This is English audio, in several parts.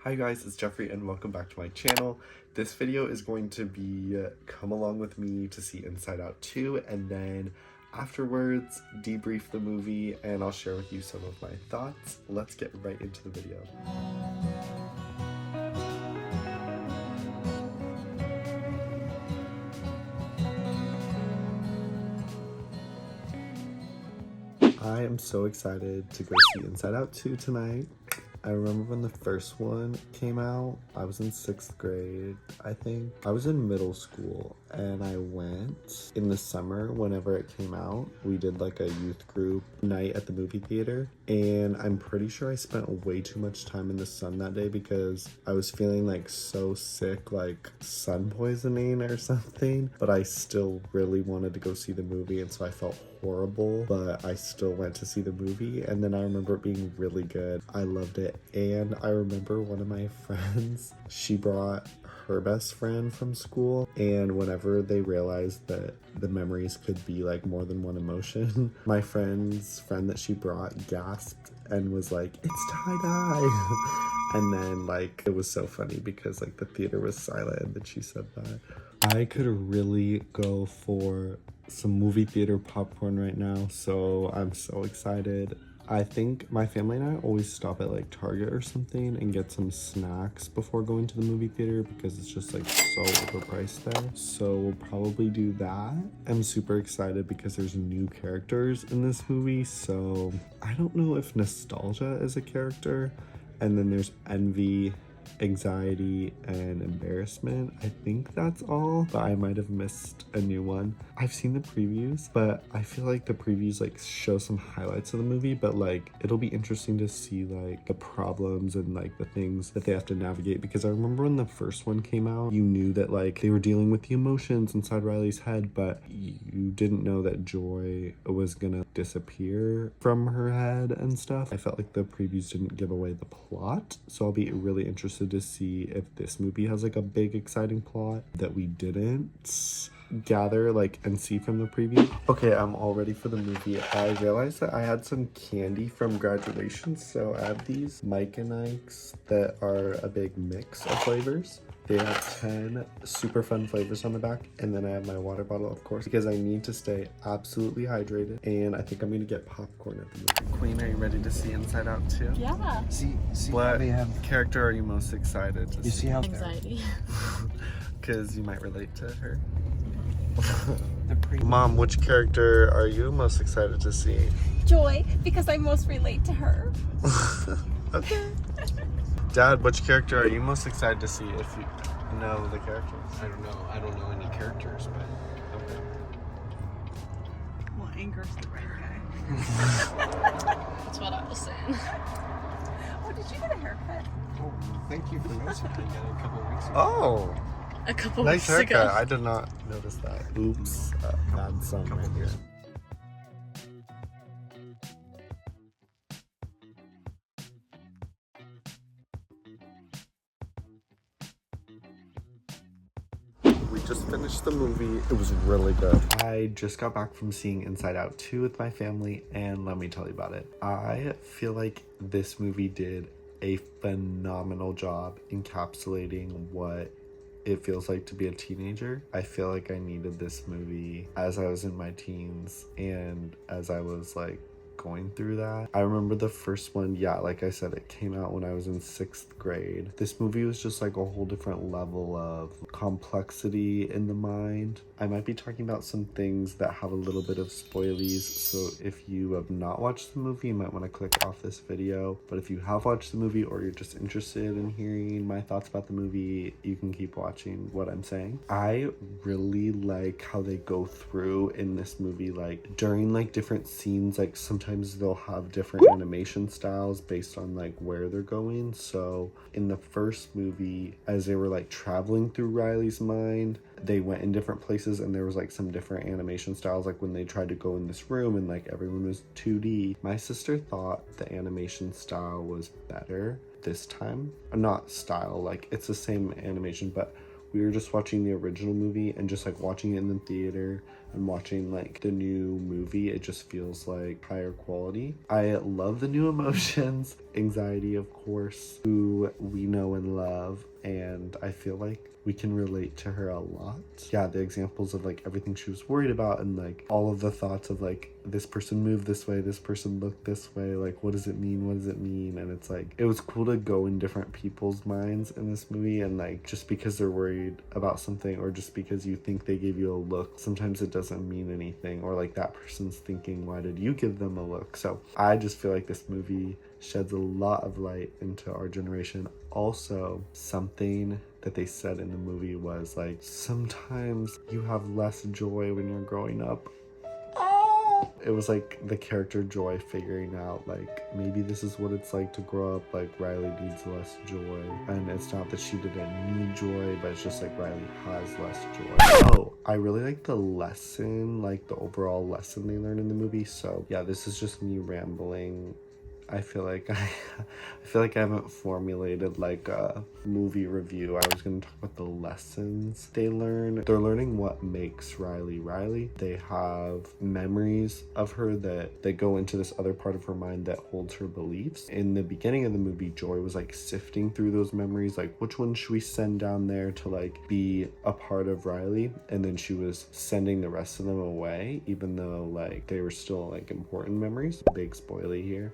Hi guys, it's Jeffrey and welcome back to my channel. This video is going to be come along with me to see Inside Out 2 and then afterwards debrief the movie and I'll share with you some of my thoughts. Let's get right into the video. I am so excited to go see Inside Out 2 tonight. I remember when the first one came out, I was in 6th grade, I think. I was in middle school and I went in the summer whenever it came out. We did like a youth group night at the movie theater and I'm pretty sure I spent way too much time in the sun that day because I was feeling like so sick, like sun poisoning or something, but I still really wanted to go see the movie and so I felt horrible, but I still went to see the movie and then I remember it being really good. I loved it. And I remember one of my friends, she brought her best friend from school, and whenever they realized that the memories could be like more than one emotion, my friend's friend that she brought gasped and was like, "It's tie-dye." And then like it was so funny because like the theater was silent and then she said that. I could really go for some movie theater popcorn right now, so I'm so excited. I think my family and I always stop at like Target or something and get some snacks before going to the movie theater because it's just like so overpriced there. So we'll probably do that. I'm super excited because there's new characters in this movie. So I don't know if nostalgia is a character, and then there's envy, anxiety, and embarrassment. I think that's all, but I might have missed a new one. I've seen the previews, but I feel like the previews like show some highlights of the movie, but like it'll be interesting to see like the problems and like the things that they have to navigate, because I remember when the first one came out, you knew that like they were dealing with the emotions inside Riley's head, but you didn't know that Joy was gonna disappear from her head and stuff. I felt like the previews didn't give away the plot, so I'll be really interested to see if this movie has like a big exciting plot that we didn't gather like and see from the preview. Okay, I'm all ready for the movie. I realized that I had some candy from graduation, so I have these Mike and Ike's that are a big mix of flavors. They have 10 super fun flavors on the back, and then I have my water bottle, of course, because I need to stay absolutely hydrated, and I think I'm gonna get popcorn at the movie. Queen, are you ready to see Inside Out 2? Yeah. See what they have. character are you most excited to see? You see how Anxiety. Because you might relate to her. the Mom, which character are you most excited to see? Joy, because I most relate to her. Okay. Dad, which character are you most excited to see if you know the characters? I don't know. I don't know any characters, but okay. Well, Anger's the right guy. That's what I was saying. Oh, did you get a haircut? Oh, thank you for noticing. I got it a couple of weeks ago. Oh, A couple nice weeks haircut. ago. I did not notice that. Oops, bad son right here. We just finished the movie. It was really good. I just got back from seeing Inside Out 2 with my family, and let me tell you about it. I feel like this movie did a phenomenal job encapsulating what it feels like to be a teenager. I feel like I needed this movie as I was in my teens and as I was like going through that. I remember the first one, yeah, like I said, it came out when I was in 6th grade. This movie was just like a whole different level of complexity in the mind. I might be talking about some things that have a little bit of spoilies, so if you have not watched the movie, you might want to click off this video. But if you have watched the movie or you're just interested in hearing my thoughts about the movie, you can keep watching what I'm saying. I really like how they go through in this movie, like during like different scenes, like sometimes they'll have different animation styles based on like where they're going. So in the first movie, as they were like traveling through Riley's mind, they went in different places and there was like some different animation styles, like when they tried to go in this room and like everyone was 2D. My sister thought the animation style was better this time. Not style, like it's the same animation, but we were just watching the original movie and just like watching it in the theater and watching like the new movie, it just feels like higher quality. I love the new emotions. Anxiety, of course, who we know and love, and I feel like we can relate to her a lot. Yeah, the examples of like everything she was worried about, and like all of the thoughts of like, this person moved this way, this person looked this way, like what does it mean, what does it mean? And it's like, it was cool to go in different people's minds in this movie, and like just because they're worried about something, or just because you think they gave you a look, sometimes it doesn't mean anything, or like that person's thinking, why did you give them a look? So I just feel like this movie sheds a lot of light into our generation. Also, something that they said in the movie was like, sometimes you have less joy when you're growing up. It was like the character Joy figuring out like, maybe this is what it's like to grow up, like Riley needs less joy, and it's not that she didn't need joy, but it's just like Riley has less joy. Oh, I really like the lesson, like the overall lesson they learned in the movie. So yeah, this is just me rambling. I feel like I haven't formulated like a movie review. I was gonna talk about the lessons they learn. They're learning what makes Riley Riley. They have memories of her that go into this other part of her mind that holds her beliefs. In the beginning of the movie, Joy was like sifting through those memories, like which one should we send down there to like be a part of Riley, and then she was sending the rest of them away, even though like they were still like important memories. Big spoiler here.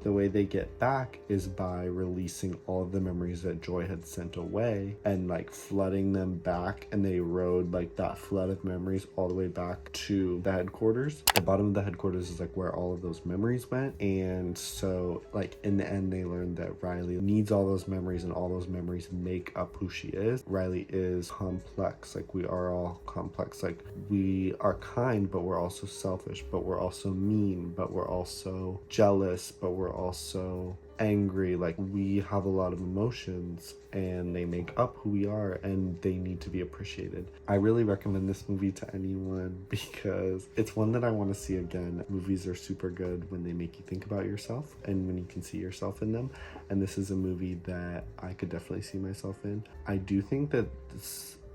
The way they get back is by releasing all of the memories that Joy had sent away and like flooding them back, and they rode like that flood of memories all the way back to the headquarters. The bottom of the headquarters is like where all of those memories went, and so like in the end they learned that Riley needs all those memories, and all those memories make up who she is. Riley is complex, like we are all complex, like we are kind, but we're also selfish, but we're also mean, but we're also jealous, but we're also angry. Like we have a lot of emotions, and they make up who we are, and they need to be appreciated. I really recommend this movie to anyone because it's one that I want to see again. Movies are super good when they make you think about yourself and when you can see yourself in them, and this is a movie that I could definitely see myself in. I do think that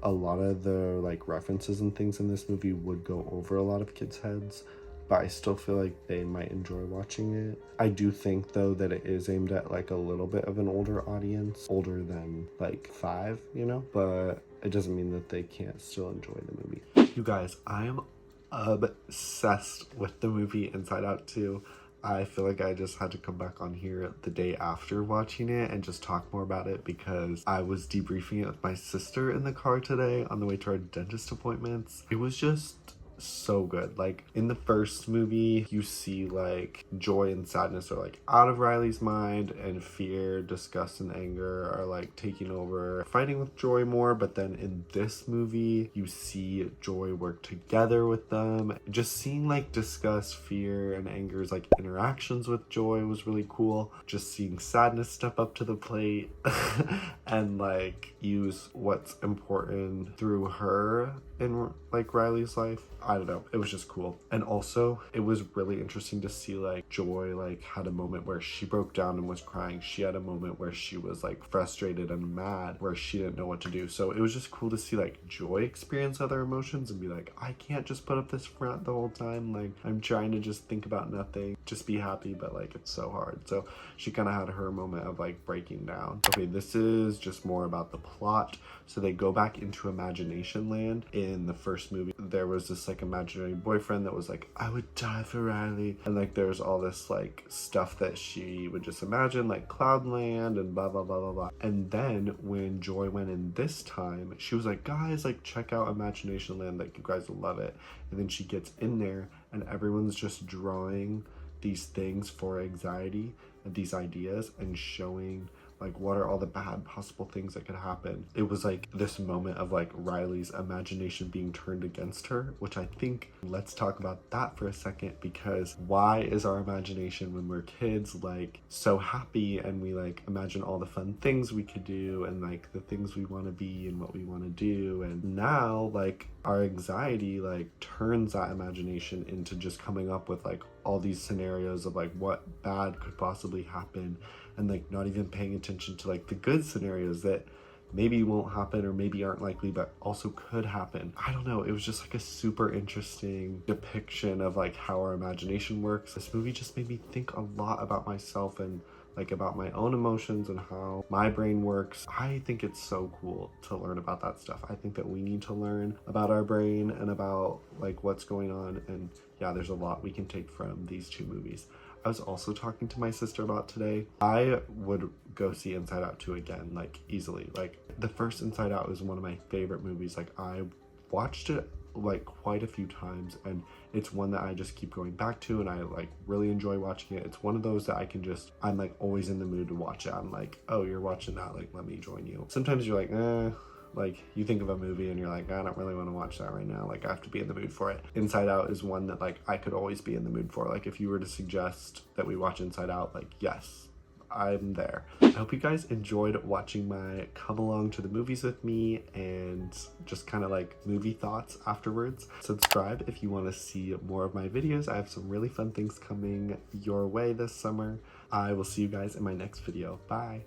a lot of the like references and things in this movie would go over a lot of kids' heads, but I still feel like they might enjoy watching it. I do think though that it is aimed at like a little bit of an older audience, older than like 5, you know, but it doesn't mean that they can't still enjoy the movie. You guys, I am obsessed with the movie Inside Out 2. I feel like I just had to come back on here the day after watching it and just talk more about it, because I was debriefing it with my sister in the car today on the way to our dentist appointments. It was just so good. Like in the first movie, you see like joy and sadness are like out of Riley's mind, and fear, disgust, and anger are like taking over, fighting with Joy more. But then in this movie, you see Joy work together with them. Just seeing like disgust, fear, and anger's like interactions with Joy was really cool. Just seeing sadness step up to the plate and like use what's important through her in like Riley's life. I don't know, it was just cool. And also it was really interesting to see like Joy like had a moment where she broke down and was crying. She had a moment where she was like frustrated and mad, where she didn't know what to do. So it was just cool to see like Joy experience other emotions and be like, I can't just put up this front the whole time, like I'm trying to just think about nothing, just be happy, but like it's so hard. So she kind of had her moment of like breaking down. Okay, this is just more about the plot. So they go back into imagination land. In the first movie, there was this like imaginary boyfriend that was like, I would die for Riley, and like there's all this like stuff that she would just imagine, like Cloudland and blah blah blah blah blah. And then when Joy went in this time, she was like, guys, like check out imagination land, like you guys will love it. And then she gets in there and everyone's just drawing these things for anxiety and these ideas and showing like what are all the bad possible things that could happen. It was like this moment of like Riley's imagination being turned against her, which I think, let's talk about that for a second, because why is our imagination when we're kids like so happy and we like imagine all the fun things we could do and like the things we want to be and what we want to do, and now like our anxiety like turns that imagination into just coming up with like all these scenarios of like what bad could possibly happen, and like not even paying attention to like the good scenarios that maybe won't happen or maybe aren't likely, but also could happen. I don't know. It was just like a super interesting depiction of like how our imagination works. This movie just made me think a lot about myself and like about my own emotions and how my brain works. I think it's so cool to learn about that stuff. I think that we need to learn about our brain and about like what's going on. And yeah, there's a lot we can take from these two movies. I was also talking to my sister about today. I would go see Inside Out 2 again, like easily. Like the first Inside Out is one of my favorite movies. Like I watched it like quite a few times, and it's one that I just keep going back to, and I like really enjoy watching it. It's one of those that I'm like always in the mood to watch it. I'm like, oh, you're watching that, like let me join you. Sometimes you're like, like you think of a movie and you're like, I don't really want to watch that right now, like I have to be in the mood for it. Inside Out is one that like I could always be in the mood for. Like if you were to suggest that we watch Inside Out, like yes, I'm there. I hope you guys enjoyed watching my come along to the movies with me and just kind of like movie thoughts afterwards. Subscribe if you want to see more of my videos. I have some really fun things coming your way this summer. I will see you guys in my next video. Bye.